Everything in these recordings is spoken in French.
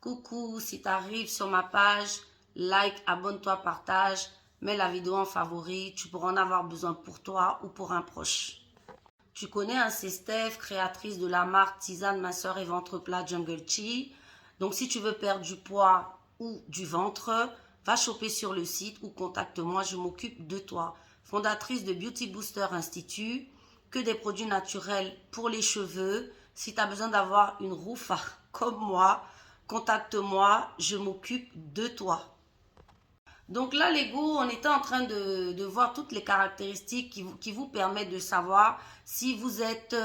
Coucou, si tu arrives sur ma page, like, abonne-toi, partage, mets la vidéo en favori, tu pourras en avoir besoin pour toi ou pour un proche. Tu connais, hein, c'est Steph, créatrice de la marque Tisane Minceur et Ventre Plat Jungle Chi. Donc si tu veux perdre du poids ou du ventre, va choper sur le site ou contacte-moi, je m'occupe de toi. Fondatrice de Beauty Booster Institute, que des produits naturels pour les cheveux. Si tu as besoin d'avoir une roufa comme moi, contacte-moi, je m'occupe de toi. Donc là, les go, on était en train de voir toutes les caractéristiques qui vous permettent de savoir si vous êtes,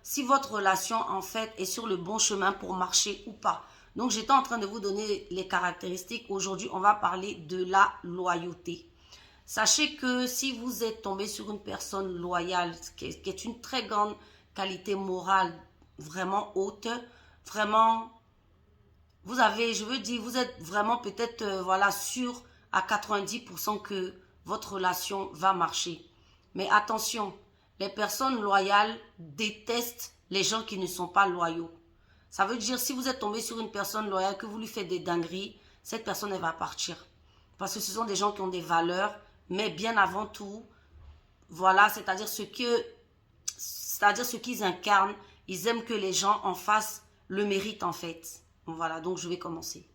si votre relation en fait est sur le bon chemin pour marcher ou pas. Donc j'étais en train de vous donner les caractéristiques. Aujourd'hui, on va parler de la loyauté. Sachez que si vous êtes tombé sur une personne loyale, qui est une très grande qualité morale, vraiment haute, vraiment, vous avez, je veux dire, vous êtes vraiment peut-être, voilà, sûr à 90% que votre relation va marcher. Mais attention, les personnes loyales détestent les gens qui ne sont pas loyaux. Ça veut dire, si vous êtes tombé sur une personne loyale, que vous lui faites des dingueries, cette personne, elle va partir. Parce que ce sont des gens qui ont des valeurs, mais bien avant tout, voilà, c'est-à-dire ce qu'ils incarnent, ils aiment que les gens en face le méritent en fait. Voilà, donc je vais commencer.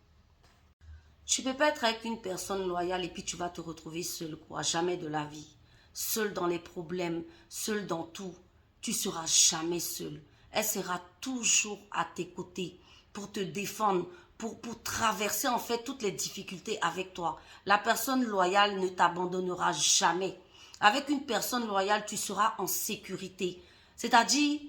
Tu ne peux pas être avec une personne loyale et puis tu vas te retrouver seul, quoi, jamais de la vie. Seul dans les problèmes, seul dans tout. Tu ne seras jamais seul. Elle sera toujours à tes côtés pour te défendre, pour traverser en fait toutes les difficultés avec toi. La personne loyale ne t'abandonnera jamais. Avec une personne loyale, tu seras en sécurité. C'est-à-dire,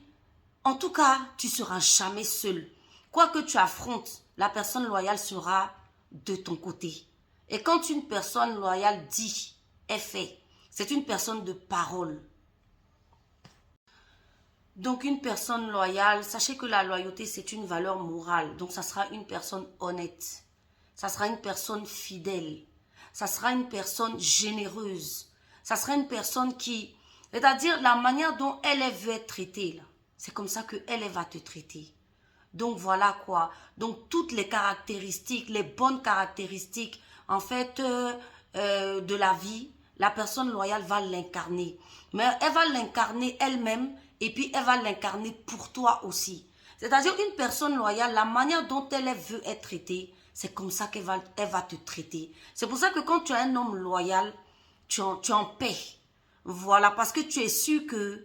en tout cas, tu ne seras jamais seul. Quoi que tu affrontes, la personne loyale sera de ton côté. Et quand une personne loyale dit, est fait, c'est une personne de parole. Donc une personne loyale, sachez que la loyauté c'est une valeur morale. Donc ça sera une personne honnête. Ça sera une personne fidèle. Ça sera une personne généreuse. Ça sera une personne qui, c'est-à-dire la manière dont elle veut être traitée, c'est comme ça qu'elle va te traiter. Donc voilà quoi. Donc toutes les caractéristiques, les bonnes caractéristiques en fait de la vie, la personne loyale va l'incarner. Mais elle va l'incarner elle-même et puis elle va l'incarner pour toi aussi. C'est-à-dire une personne loyale, la manière dont elle veut être traitée, c'est comme ça qu'elle va te traiter. C'est pour ça que quand tu as un homme loyal, tu es en paix. Voilà, parce que tu es sûr que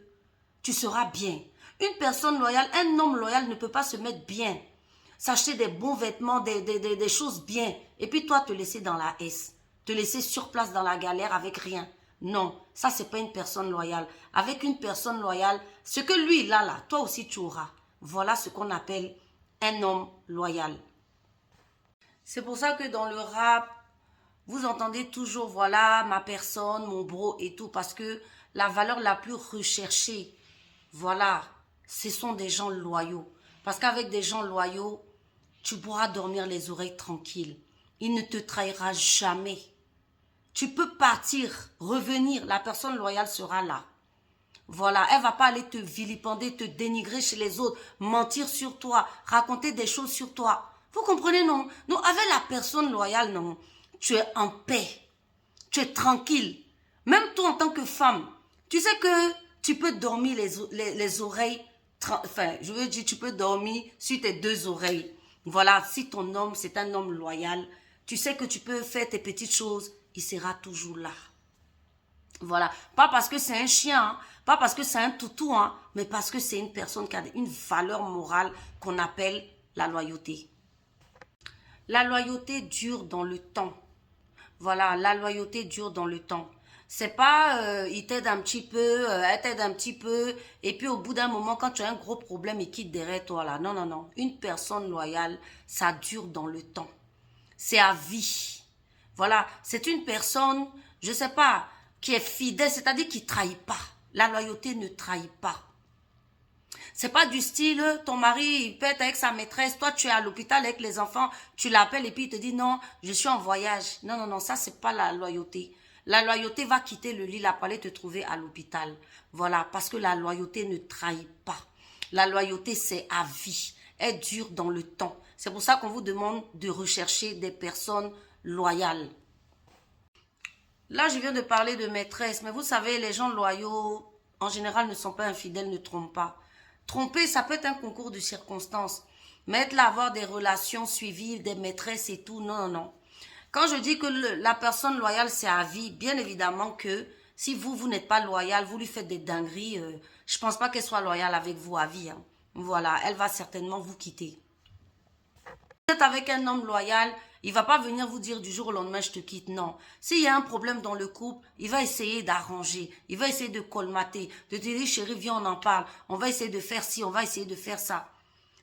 tu seras bien. Une personne loyale, un homme loyal ne peut pas se mettre bien, s'acheter des bons vêtements, des choses bien, et puis toi te laisser dans la S, te laisser sur place dans la galère avec rien. Non, ça c'est pas une personne loyale. Avec une personne loyale, ce que lui il a là, toi aussi tu auras. Voilà ce qu'on appelle un homme loyal. C'est pour ça que dans le rap, vous entendez toujours, voilà, ma personne, mon bro et tout, parce que la valeur la plus recherchée, voilà, ce sont des gens loyaux. Parce qu'avec des gens loyaux, tu pourras dormir les oreilles tranquilles. Il ne te trahira jamais. Tu peux partir, revenir, la personne loyale sera là. Voilà, elle ne va pas aller te vilipender, te dénigrer chez les autres, mentir sur toi, raconter des choses sur toi. Vous comprenez, non? Non, avec la personne loyale, non. Tu es en paix. Tu es tranquille. Même toi en tant que femme, tu sais que tu peux dormir les oreilles, enfin, je veux dire, tu peux dormir sur tes deux oreilles. Voilà, si ton homme, c'est un homme loyal, tu sais que tu peux faire tes petites choses, il sera toujours là. Voilà, pas parce que c'est un chien, hein, pas parce que c'est un toutou, hein, mais parce que c'est une personne qui a une valeur morale qu'on appelle la loyauté. La loyauté dure dans le temps. Voilà, la loyauté dure dans le temps. C'est pas, il t'aide un petit peu, elle t'aide un petit peu, et puis au bout d'un moment, quand tu as un gros problème, il quitte derrière toi là. Non, non, non. Une personne loyale, ça dure dans le temps. C'est à vie. Voilà, c'est une personne, je sais pas, qui est fidèle, c'est-à-dire qui trahit pas. La loyauté ne trahit pas. C'est pas du style, ton mari, il peut être avec sa maîtresse, toi tu es à l'hôpital avec les enfants, tu l'appelles et puis il te dit non, je suis en voyage. Non, non, non, ça c'est pas la loyauté. La loyauté va quitter le lit, la pour aller te trouver à l'hôpital. Voilà, parce que la loyauté ne trahit pas. La loyauté c'est à vie. Elle dure dans le temps. C'est pour ça qu'on vous demande de rechercher des personnes loyales. Là, je viens de parler de maîtresse, mais vous savez, les gens loyaux, en général, ne sont pas infidèles, ne trompent pas. Tromper, ça peut être un concours de circonstances. Mais être là, avoir des relations suivies, des maîtresses et tout, non, non, non. Quand je dis que la personne loyale, c'est à vie, bien évidemment que si vous n'êtes pas loyal, vous lui faites des dingueries, je pense pas qu'elle soit loyale avec vous à vie. Hein. Voilà, elle va certainement vous quitter. Vous êtes avec un homme loyal, il va pas venir vous dire du jour au lendemain je te quitte, non. S'il y a un problème dans le couple, il va essayer d'arranger, il va essayer de colmater, de te dire chérie viens on en parle, on va essayer de faire ci, on va essayer de faire ça.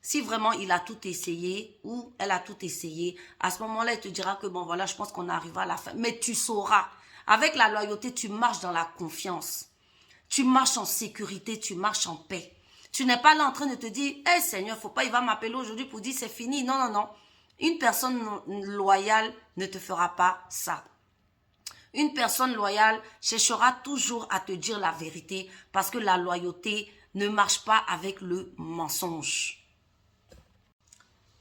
Si vraiment il a tout essayé ou elle a tout essayé, à ce moment-là il te dira que bon voilà je pense qu'on arrivera à la fin. Mais tu sauras, avec la loyauté tu marches dans la confiance, tu marches en sécurité, tu marches en paix. Tu n'es pas là en train de te dire, hey Seigneur, faut pas, il va m'appeler aujourd'hui pour dire c'est fini. Non, non, non. Une personne loyale ne te fera pas ça. Une personne loyale cherchera toujours à te dire la vérité parce que la loyauté ne marche pas avec le mensonge.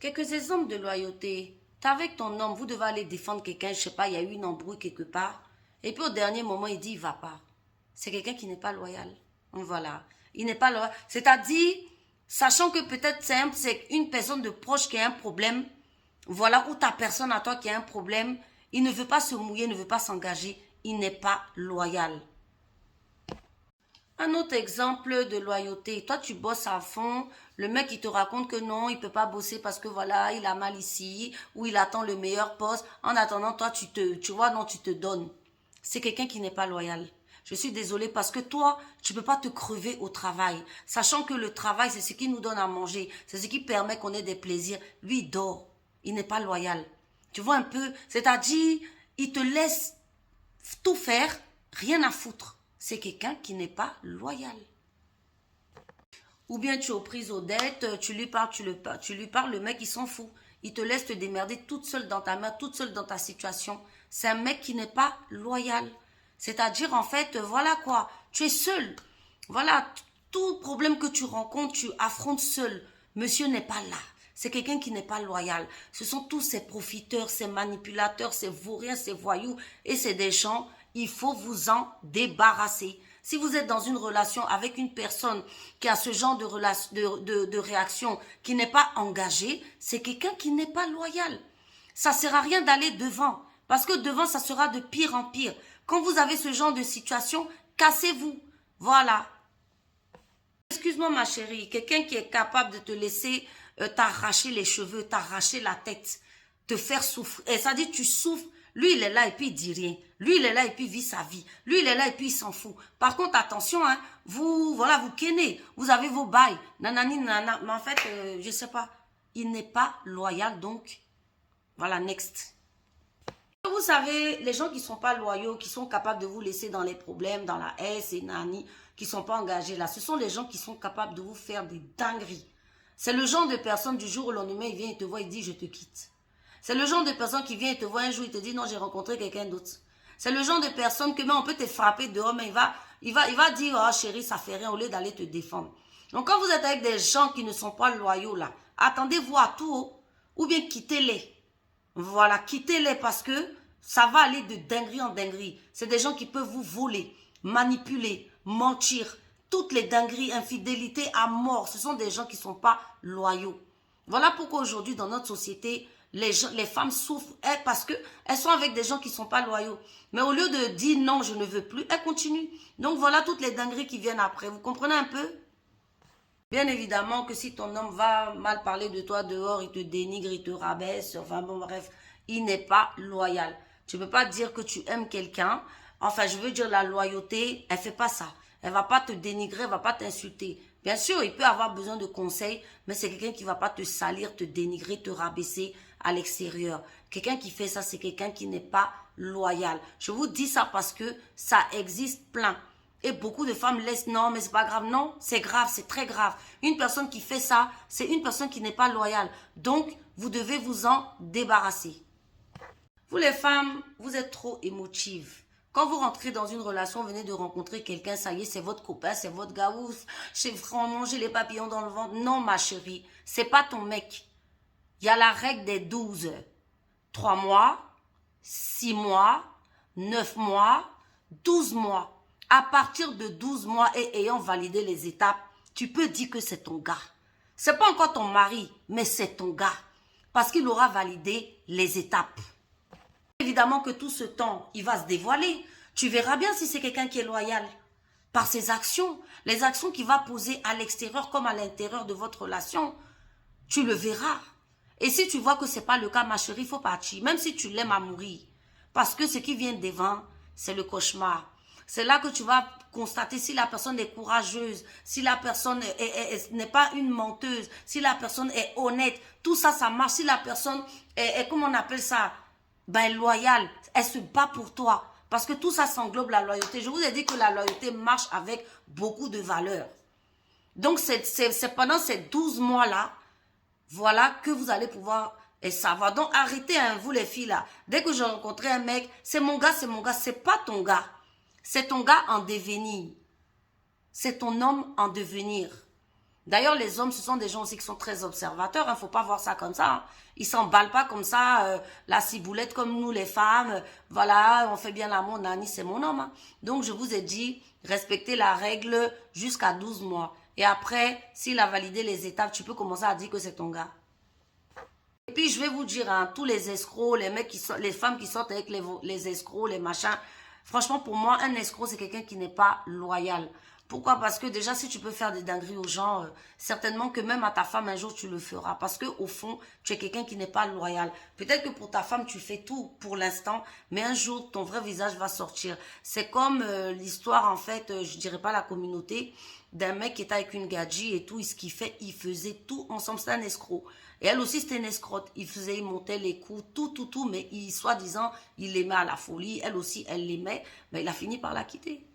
Quelques exemples de loyauté. Tu es avec ton homme, vous devez aller défendre quelqu'un, je sais pas, il y a eu une embrouille quelque part. Et puis au dernier moment, il dit, il va pas. C'est quelqu'un qui n'est pas loyal. Voilà. Il n'est pas loyal. C'est-à-dire, sachant que peut-être c'est une personne de proche qui a un problème, voilà, ou ta personne à toi qui a un problème, il ne veut pas se mouiller, ne veut pas s'engager, il n'est pas loyal. Un autre exemple de loyauté, toi tu bosses à fond, le mec il te raconte que non, il peut pas bosser parce que voilà, il a mal ici, ou il attend le meilleur poste, en attendant toi tu vois, non tu te donnes. C'est quelqu'un qui n'est pas loyal. Je suis désolée parce que toi, tu peux pas te crever au travail. Sachant que le travail, c'est ce qui nous donne à manger. C'est ce qui permet qu'on ait des plaisirs. Lui, il dort. Il n'est pas loyal. Tu vois un peu? C'est-à-dire, il te laisse tout faire, rien à foutre. C'est quelqu'un qui n'est pas loyal. Ou bien tu es aux prises aux dettes, tu lui parles, le mec il s'en fout. Il te laisse te démerder toute seule dans ta main, toute seule dans ta situation. C'est un mec qui n'est pas loyal. C'est-à-dire, en fait, voilà quoi, tu es seul. Voilà, tout problème que tu rencontres, tu affrontes seul. Monsieur n'est pas là. C'est quelqu'un qui n'est pas loyal. Ce sont tous ces profiteurs, ces manipulateurs, ces vauriens, ces voyous. Et c'est des gens, il faut vous en débarrasser. Si vous êtes dans une relation avec une personne qui a ce genre de réaction, qui n'est pas engagée, c'est quelqu'un qui n'est pas loyal. Ça ne sert à rien d'aller devant. Parce que devant, ça sera de pire en pire. Quand vous avez ce genre de situation, cassez-vous. Voilà. Excuse-moi ma chérie, quelqu'un qui est capable de te laisser t'arracher les cheveux, t'arracher la tête, te faire souffrir. Et ça dit, tu souffres. Lui, il est là et puis il dit rien. Lui, il est là et puis il vit sa vie. Lui, il est là et puis il s'en fout. Par contre, attention, hein, vous kenez. Vous avez vos bails. Nanani, nanana. Mais en fait, je sais pas. Il n'est pas loyal, donc. Voilà, next. Vous savez, les gens qui ne sont pas loyaux, qui sont capables de vous laisser dans les problèmes, dans la haine et nani, qui ne sont pas engagés là, ce sont les gens qui sont capables de vous faire des dingueries. C'est le genre de personne du jour au lendemain, il vient, il te voit, il dit je te quitte. C'est le genre de personne qui vient, il te voit un jour, il te dit non, j'ai rencontré quelqu'un d'autre. C'est le genre de personne que même on peut te frapper dehors, mais il va dire oh chérie, ça fait rien au lieu d'aller te défendre. Donc quand vous êtes avec des gens qui ne sont pas loyaux là, attendez-vous à tout haut, ou bien quittez-les. Voilà, quittez-les parce que ça va aller de dinguerie en dinguerie. C'est des gens qui peuvent vous voler, manipuler, mentir. Toutes les dingueries, infidélités à mort, ce sont des gens qui ne sont pas loyaux. Voilà pourquoi aujourd'hui dans notre société, les femmes souffrent parce qu'elles sont avec des gens qui ne sont pas loyaux. Mais au lieu de dire non, je ne veux plus, elles continuent. Donc voilà toutes les dingueries qui viennent après. Vous comprenez un peu? Bien évidemment que si ton homme va mal parler de toi dehors, il te dénigre, il te rabaisse, enfin bon bref, il n'est pas loyal. Tu ne peux pas dire que tu aimes quelqu'un, enfin je veux dire la loyauté, elle ne fait pas ça. Elle ne va pas te dénigrer, elle ne va pas t'insulter. Bien sûr, il peut avoir besoin de conseils, mais c'est quelqu'un qui ne va pas te salir, te dénigrer, te rabaisser à l'extérieur. Quelqu'un qui fait ça, c'est quelqu'un qui n'est pas loyal. Je vous dis ça parce que ça existe plein. Et beaucoup de femmes laissent, non, mais c'est pas grave. Non, c'est grave, c'est très grave. Une personne qui fait ça, c'est une personne qui n'est pas loyale. Donc, vous devez vous en débarrasser. Vous les femmes, vous êtes trop émotives. Quand vous rentrez dans une relation, vous venez de rencontrer quelqu'un, ça y est, c'est votre copain, c'est votre gars, j'ai vraiment j'ai les papillons dans le ventre. Non, ma chérie, c'est pas ton mec. Il y a la règle des 12. 3 mois, 6 mois, 9 mois, 12 mois. À partir de 12 mois et ayant validé les étapes, tu peux dire que c'est ton gars. C'est pas encore ton mari, mais c'est ton gars. Parce qu'il aura validé les étapes. Évidemment que tout ce temps, il va se dévoiler. Tu verras bien si c'est quelqu'un qui est loyal. Par ses actions, les actions qu'il va poser à l'extérieur comme à l'intérieur de votre relation, tu le verras. Et si tu vois que ce n'est pas le cas, ma chérie, il faut partir. Même si tu l'aimes à mourir. Parce que ce qui vient devant, c'est le cauchemar. C'est là que tu vas constater si la personne est courageuse, si la personne n'est pas une menteuse, si la personne est honnête. Tout ça, ça marche. Si la personne est comment on appelle ça, ben, loyale, elle se bat pour toi. Parce que tout ça s'englobe la loyauté. Je vous ai dit que la loyauté marche avec beaucoup de valeurs. Donc, c'est pendant ces 12 mois-là, voilà, que vous allez pouvoir savoir. Donc, arrêtez, hein, vous les filles là. Dès que j'ai rencontré un mec, c'est mon gars, c'est pas ton gars. C'est ton gars en devenir. C'est ton homme en devenir. D'ailleurs, les hommes, ce sont des gens aussi qui sont très observateurs. Il ne faut pas voir ça comme ça. Hein. Ils ne s'emballent pas comme ça, la ciboulette comme nous les femmes. Voilà, on fait bien l'amour, Nani, c'est mon homme. Hein. Donc, je vous ai dit, respectez la règle jusqu'à 12 mois. Et après, s'il a validé les étapes, tu peux commencer à dire que c'est ton gars. Et puis, je vais vous dire, hein, tous les escrocs, les mecs les femmes qui sortent avec les escrocs, les machins. Franchement, pour moi, un escroc, c'est quelqu'un qui n'est pas loyal. Pourquoi? Parce que déjà, si tu peux faire des dingueries aux gens, certainement que même à ta femme, un jour, tu le feras. Parce que au fond, tu es quelqu'un qui n'est pas loyal. Peut-être que pour ta femme, tu fais tout pour l'instant, mais un jour, ton vrai visage va sortir. C'est comme l'histoire, en fait, je dirais pas la communauté, d'un mec qui était avec une gadji et tout, et ce qu'il fait, il faisait tout ensemble. C'était un escroc. Et elle aussi, c'était une escrotte. Il montait les coups, tout, mais soi-disant, il l'aimait à la folie. Elle aussi, elle l'aimait, mais il a fini par la quitter.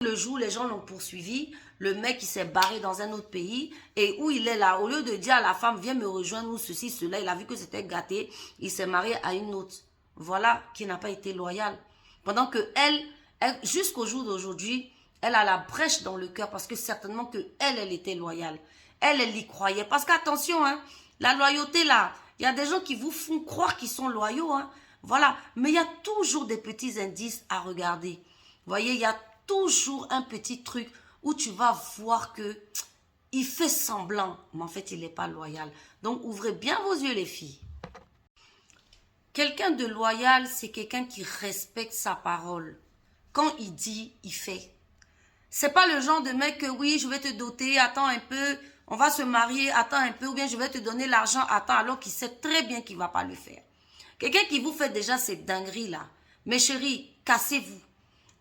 Le jour, les gens l'ont poursuivi. Le mec, il s'est barré dans un autre pays. Et où il est là, au lieu de dire à la femme, viens me rejoindre ou ceci, cela, il a vu que c'était gâté. Il s'est marié à une autre. Voilà, qui n'a pas été loyale. Pendant que elle jusqu'au jour d'aujourd'hui, elle a la brèche dans le cœur parce que certainement que elle était loyale. Elle y croyait. Parce qu'attention, hein, la loyauté là, il y a des gens qui vous font croire qu'ils sont loyaux. Hein, voilà, mais il y a toujours des petits indices à regarder. Vous voyez, il y a toujours un petit truc où tu vas voir que il fait semblant, mais en fait, il n'est pas loyal. Donc, ouvrez bien vos yeux, les filles. Quelqu'un de loyal, c'est quelqu'un qui respecte sa parole. Quand il dit, il fait. C'est pas le genre de mec que oui, je vais te doter, attends un peu, on va se marier, attends un peu, ou bien je vais te donner l'argent, attends, alors qu'il sait très bien qu'il va pas le faire. Quelqu'un qui vous fait déjà ces dingueries-là, mes chéris, cassez-vous.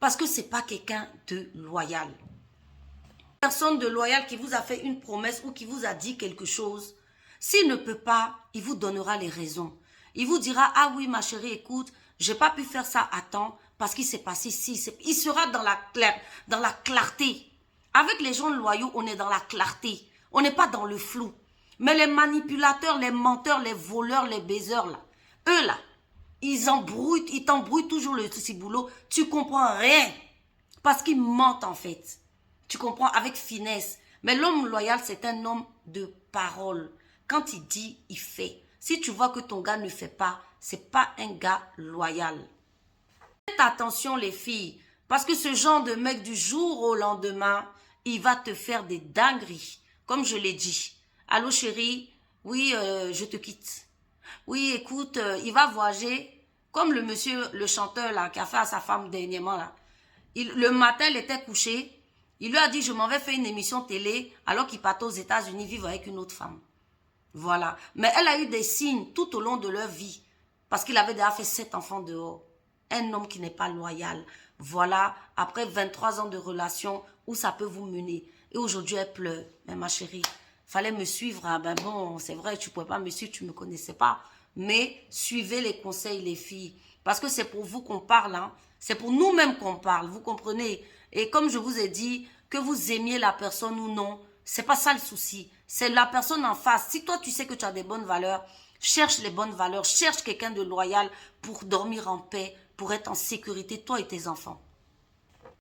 Parce que ce n'est pas quelqu'un de loyal. Une personne de loyal qui vous a fait une promesse ou qui vous a dit quelque chose, s'il ne peut pas, il vous donnera les raisons. Il vous dira, ah oui ma chérie, écoute, je n'ai pas pu faire ça à temps parce qu'il s'est passé ci. Il sera dans la clarté. Avec les gens loyaux, on est dans la clarté. On n'est pas dans le flou. Mais les manipulateurs, les menteurs, les voleurs, les baiseurs, là, eux là, ils t'embrouillent toujours le ciboulot. Tu comprends rien. Parce qu'ils mentent en fait. Tu comprends avec finesse. Mais l'homme loyal, c'est un homme de parole. Quand il dit, il fait. Si tu vois que ton gars ne fait pas, c'est pas un gars loyal. Faites attention les filles. Parce que ce genre de mec du jour au lendemain, il va te faire des dingueries. Comme je l'ai dit. Allô chérie, oui, je te quitte. Oui, écoute, il va voyager, comme le monsieur, le chanteur là, qui a fait à sa femme dernièrement là. Le matin, il était couché. Il lui a dit, je m'en vais faire une émission télé, alors qu'il partait aux États-Unis vivre avec une autre femme. Voilà. Mais elle a eu des signes tout au long de leur vie, parce qu'il avait déjà fait 7 enfants dehors. Un homme qui n'est pas loyal. Voilà, après 23 ans de relation, où ça peut vous mener. Et aujourd'hui, elle pleure. Mais ma chérie, fallait me suivre. Ah ben bon, c'est vrai, tu ne pouvais pas me suivre, tu ne me connaissais pas. Mais suivez les conseils, les filles. Parce que c'est pour vous qu'on parle. Hein. C'est pour nous-mêmes qu'on parle, vous comprenez? Et comme je vous ai dit, que vous aimiez la personne ou non, c'est pas ça le souci. C'est la personne en face. Si toi, tu sais que tu as des bonnes valeurs, cherche les bonnes valeurs. Cherche quelqu'un de loyal pour dormir en paix, pour être en sécurité, toi et tes enfants.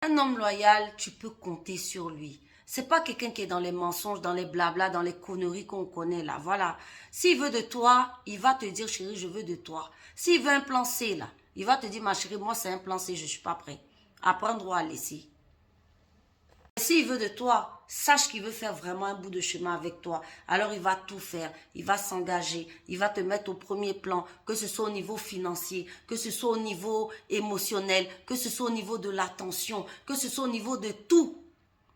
Un homme loyal, tu peux compter sur lui. C'est pas quelqu'un qui est dans les mensonges, dans les blabla, dans les conneries qu'on connaît là. Voilà. S'il veut de toi, il va te dire, chérie, je veux de toi. S'il veut un plan C là, il va te dire, ma chérie, moi c'est un plan C, je suis pas prêt. Apprendre ou à laisser. S'il veut de toi, sache qu'il veut faire vraiment un bout de chemin avec toi. Alors il va tout faire, il va s'engager, il va te mettre au premier plan, que ce soit au niveau financier, que ce soit au niveau émotionnel, que ce soit au niveau de l'attention, que ce soit au niveau de tout.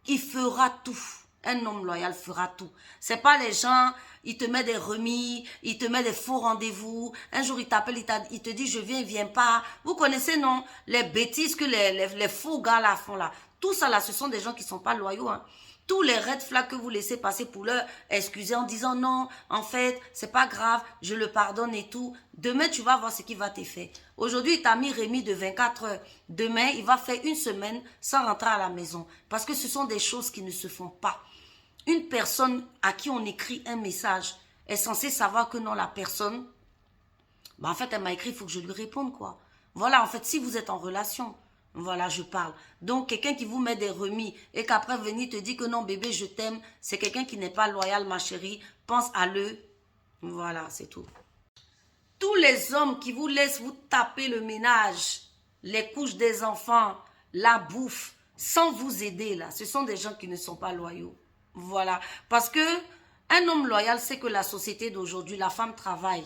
Il fera tout. Un homme loyal fera tout. C'est pas les gens, il te met des remis, il te met des faux rendez-vous. Un jour, il t'appelle, il te dit, je viens, il vient pas. Vous connaissez, non? Les bêtises que les faux gars là font là. Tout ça là, ce sont des gens qui sont pas loyaux, hein. Tous les red flags que vous laissez passer pour leur excuser en disant non, en fait, c'est pas grave, je le pardonne et tout. Demain, tu vas voir ce qu'il va te faire. Aujourd'hui, il t'a mis remis de 24 heures. Demain, il va faire une semaine sans rentrer à la maison. Parce que ce sont des choses qui ne se font pas. Une personne à qui on écrit un message est censée savoir que non, la personne, bah en fait, elle m'a écrit, il faut que je lui réponde, quoi. Voilà, en fait, si vous êtes en relation, voilà, je parle. Donc, quelqu'un qui vous met des remis et qu'après venir te dit que non, bébé, je t'aime, c'est quelqu'un qui n'est pas loyal, ma chérie. Pense à le. Voilà, c'est tout. Tous les hommes qui vous laissent vous taper le ménage, les couches des enfants, la bouffe, sans vous aider, là, ce sont des gens qui ne sont pas loyaux. Voilà. Parce que un homme loyal sait que la société d'aujourd'hui, la femme travaille.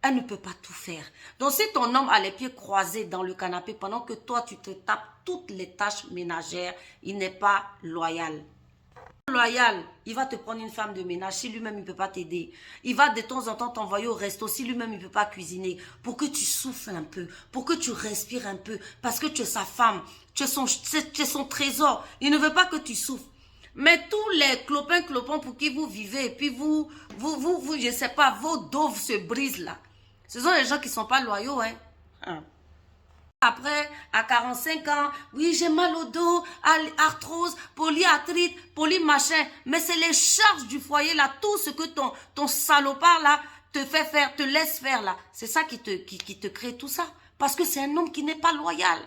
Elle ne peut pas tout faire. Donc, si ton homme a les pieds croisés dans le canapé pendant que toi, tu te tapes toutes les tâches ménagères, il n'est pas loyal. Loyal, il va te prendre une femme de ménage si lui-même il ne peut pas t'aider. Il va de temps en temps t'envoyer au resto si lui-même il ne peut pas cuisiner. Pour que tu souffles un peu, pour que tu respires un peu. Parce que tu es sa femme, tu es son trésor. Il ne veut pas que tu souffres. Mais tous les clopins pour qui vous vivez, et puis vous, je ne sais pas, vos doves se brisent là. Ce sont les gens qui ne sont pas loyaux, hein. Après, à 45 ans, oui, j'ai mal au dos, arthrose, polyarthrite, polymachin. Mais c'est les charges du foyer là, tout ce que ton salopard là te fait faire, te laisse faire là. C'est ça qui te crée tout ça. Parce que c'est un homme qui n'est pas loyal.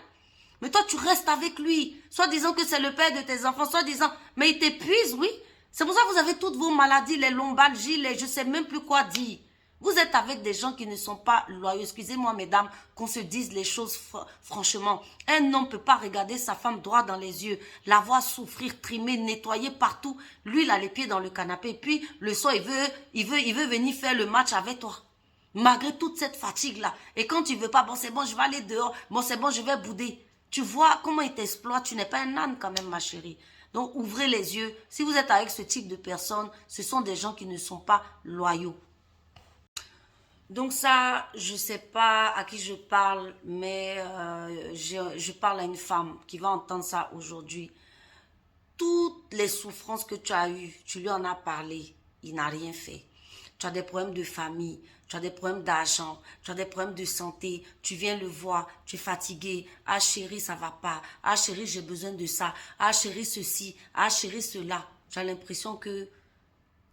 Mais toi, tu restes avec lui. Soit disant que c'est le père de tes enfants, soit disant, mais il t'épuise, oui. C'est pour ça que vous avez toutes vos maladies, les lombalgies, les je sais même plus quoi dire. Vous êtes avec des gens qui ne sont pas loyaux. Excusez-moi, mesdames, qu'on se dise les choses franchement. Un homme ne peut pas regarder sa femme droit dans les yeux, la voir souffrir, trimer, nettoyer partout. Lui, il a les pieds dans le canapé. Et puis, le soir, il veut venir faire le match avec toi. Malgré toute cette fatigue-là. Et quand tu ne veux pas, bon, c'est bon, je vais aller dehors. Bon, c'est bon, je vais bouder. Tu vois comment il t'exploite. Tu n'es pas un âne quand même, ma chérie. Donc, ouvrez les yeux. Si vous êtes avec ce type de personnes, ce sont des gens qui ne sont pas loyaux. Donc ça, je ne sais pas à qui je parle, mais je parle à une femme qui va entendre ça aujourd'hui. Toutes les souffrances que tu as eues, tu lui en as parlé, il n'a rien fait. Tu as des problèmes de famille, tu as des problèmes d'argent, tu as des problèmes de santé, tu viens le voir, tu es fatigué. Ah chérie, ça va pas. Ah chérie, j'ai besoin de ça. Ah chérie, ceci. Ah chérie, cela. Tu as l'impression que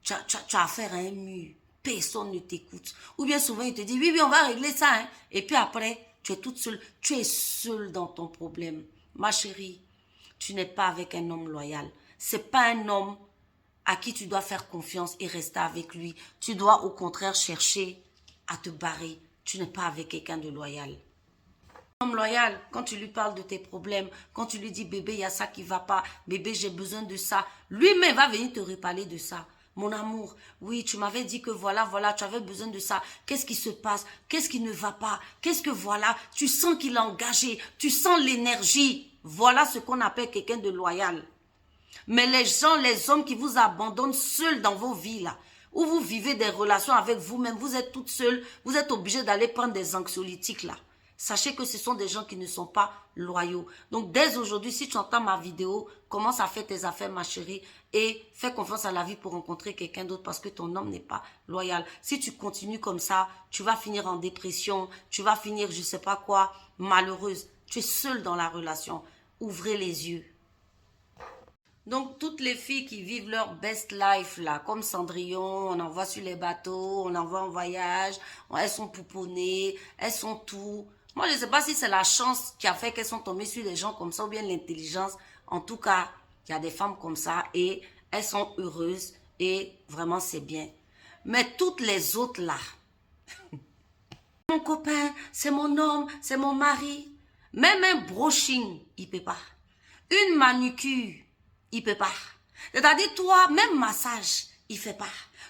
tu as affaire à un mur. Personne ne t'écoute. Ou bien souvent, il te dit, oui, oui, on va régler ça. Hein. Et puis après, tu es toute seule. Tu es seule dans ton problème. Ma chérie, tu n'es pas avec un homme loyal. C'est pas un homme à qui tu dois faire confiance et rester avec lui. Tu dois au contraire chercher à te barrer. Tu n'es pas avec quelqu'un de loyal. Un homme loyal, quand tu lui parles de tes problèmes, quand tu lui dis, bébé, il y a ça qui ne va pas, bébé, j'ai besoin de ça, lui-même va venir te reparler de ça. Mon amour, oui, tu m'avais dit que voilà, tu avais besoin de ça. Qu'est-ce qui se passe? Qu'est-ce qui ne va pas? Qu'est-ce que voilà? Tu sens qu'il est engagé, tu sens l'énergie. Voilà ce qu'on appelle quelqu'un de loyal. Mais les gens, les hommes qui vous abandonnent seuls dans vos vies là, où vous vivez des relations avec vous-même, vous êtes toute seule, vous êtes obligé d'aller prendre des anxiolytiques là. Sachez que ce sont des gens qui ne sont pas loyaux. Donc, dès aujourd'hui, si tu entends ma vidéo, commence à faire tes affaires, ma chérie, et fais confiance à la vie pour rencontrer quelqu'un d'autre parce que ton homme n'est pas loyal. Si tu continues comme ça, tu vas finir en dépression, tu vas finir, je ne sais pas quoi, malheureuse. Tu es seule dans la relation. Ouvrez les yeux. Donc, toutes les filles qui vivent leur best life, là, comme Cendrillon, on envoie sur les bateaux, on envoie en voyage, elles sont pouponnées, elles sont tout. Moi, je ne sais pas si c'est la chance qui a fait qu'elles sont tombées sur des gens comme ça ou bien l'intelligence. En tout cas, il y a des femmes comme ça et elles sont heureuses et vraiment c'est bien. Mais toutes les autres là, mon copain, c'est mon homme, c'est mon mari. Même un brushing, il peut pas. Une manucure, il peut pas. C'est-à-dire, toi, même massage, il fait pas.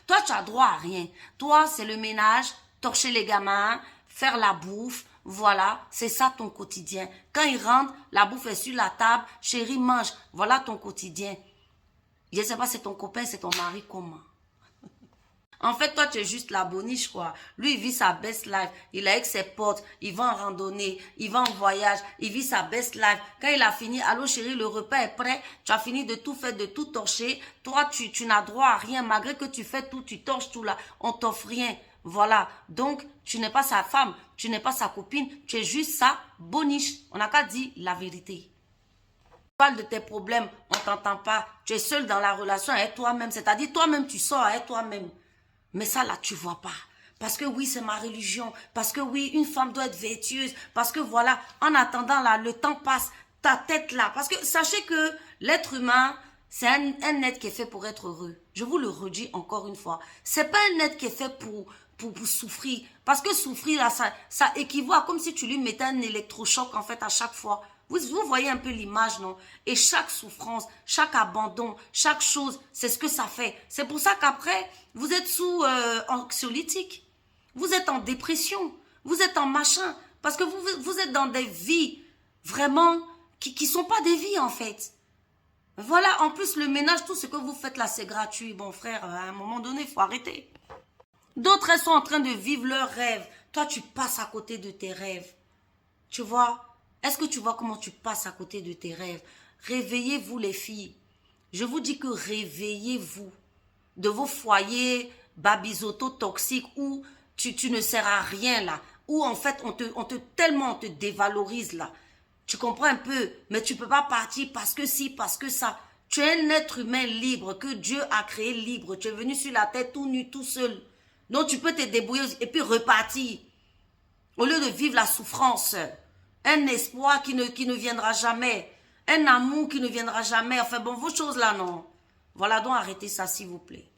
Toi, tu as droit à rien. Toi, c'est le ménage, torcher les gamins, faire la bouffe. Voilà, c'est ça ton quotidien. Quand ils rentrent, la bouffe est sur la table. Chérie, mange. Voilà ton quotidien. Je ne sais pas, c'est ton copain, c'est ton mari, comment? En fait, toi, tu es juste la boniche, quoi. Lui, il vit sa best life. Il est avec ses potes. Il va en randonnée. Il va en voyage. Il vit sa best life. Quand il a fini, allô chérie, le repas est prêt. Tu as fini de tout faire, de tout torcher. Toi, tu n'as droit à rien. Malgré que tu fais tout, tu torches tout là. On t'offre rien. Voilà. Donc, tu n'es pas sa femme. Tu n'es pas sa copine. Tu es juste sa boniche. On n'a qu'à dire la vérité. Parle de tes problèmes. On t'entend pas. Tu es seul dans la relation avec toi-même. C'est-à-dire, toi-même, tu sors avec toi-même. Mais ça, là, tu vois pas. Parce que oui, c'est ma religion. Parce que oui, une femme doit être vertueuse. Parce que voilà, en attendant, là, le temps passe. Ta tête, là. Parce que sachez que l'être humain, c'est un être qui est fait pour être heureux. Je vous le redis encore une fois. C'est pas un être qui est fait pour souffrir. Parce que souffrir, là, ça équivaut à comme si tu lui mettais un électrochoc, en fait, à chaque fois. Vous voyez un peu l'image, non? Et chaque souffrance, chaque abandon, chaque chose, c'est ce que ça fait. C'est pour ça qu'après, vous êtes sous anxiolytique. Vous êtes en dépression. Vous êtes en machin. Parce que vous êtes dans des vies vraiment qui sont pas des vies, en fait. Voilà, en plus, le ménage, tout ce que vous faites là, c'est gratuit. Bon, frère, à un moment donné, il faut arrêter. D'autres, elles sont en train de vivre leurs rêves. Toi, tu passes à côté de tes rêves. Tu vois? Est-ce que tu vois comment tu passes à côté de tes rêves? Réveillez-vous les filles. Je vous dis que réveillez-vous de vos foyers babisoto toxiques où tu ne sers à rien là. Où en fait tellement on te dévalorise là. Tu comprends un peu? Mais tu ne peux pas partir parce que si, parce que ça. Tu es un être humain libre que Dieu a créé libre. Tu es venu sur la terre tout nu, tout seul. Donc tu peux te débrouiller et puis repartir. Au lieu de vivre la souffrance. Un espoir qui ne viendra jamais. Un amour qui ne viendra jamais. Enfin bon, vos choses là, non. Voilà, donc arrêtez ça, s'il vous plaît.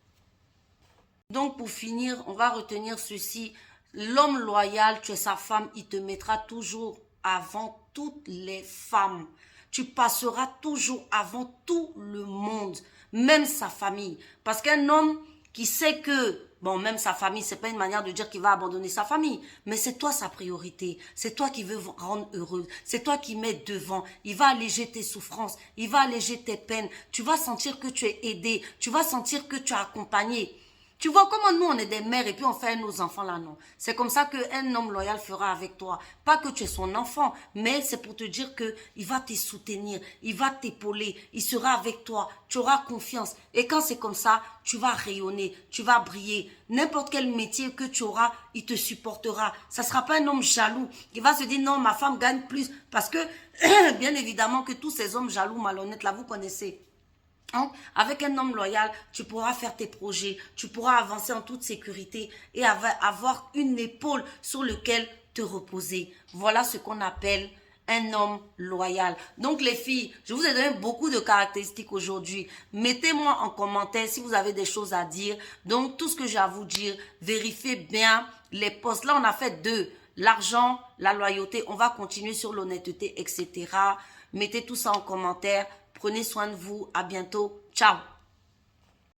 Donc pour finir, on va retenir ceci. L'homme loyal, tu es sa femme, il te mettra toujours avant toutes les femmes. Tu passeras toujours avant tout le monde, même sa famille. Parce qu'un homme qui sait que, bon, même sa famille, c'est pas une manière de dire qu'il va abandonner sa famille, mais c'est toi sa priorité, c'est toi qui veux rendre heureuse, c'est toi qui mets devant, il va alléger tes souffrances, il va alléger tes peines, tu vas sentir que tu es aidé, tu vas sentir que tu es accompagné. Tu vois comment nous, on est des mères et puis on fait nos enfants là, non. C'est comme ça qu'un homme loyal fera avec toi. Pas que tu es son enfant, mais c'est pour te dire qu'il va te soutenir, il va t'épauler, il sera avec toi, tu auras confiance. Et quand c'est comme ça, tu vas rayonner, tu vas briller. N'importe quel métier que tu auras, il te supportera. Ça ne sera pas un homme jaloux qui va se dire non, ma femme gagne plus. Parce que, bien évidemment que tous ces hommes jaloux, malhonnêtes là, vous connaissez. Avec un homme loyal, tu pourras faire tes projets, tu pourras avancer en toute sécurité et avoir une épaule sur laquelle te reposer. Voilà ce qu'on appelle un homme loyal. Donc les filles, je vous ai donné beaucoup de caractéristiques aujourd'hui. Mettez-moi en commentaire si vous avez des choses à dire. Donc tout ce que j'ai à vous dire, vérifiez bien les posts. Là, on a fait 2. L'argent, la loyauté, on va continuer sur l'honnêteté, etc. Mettez tout ça en commentaire. Prenez soin de vous. À bientôt. Ciao.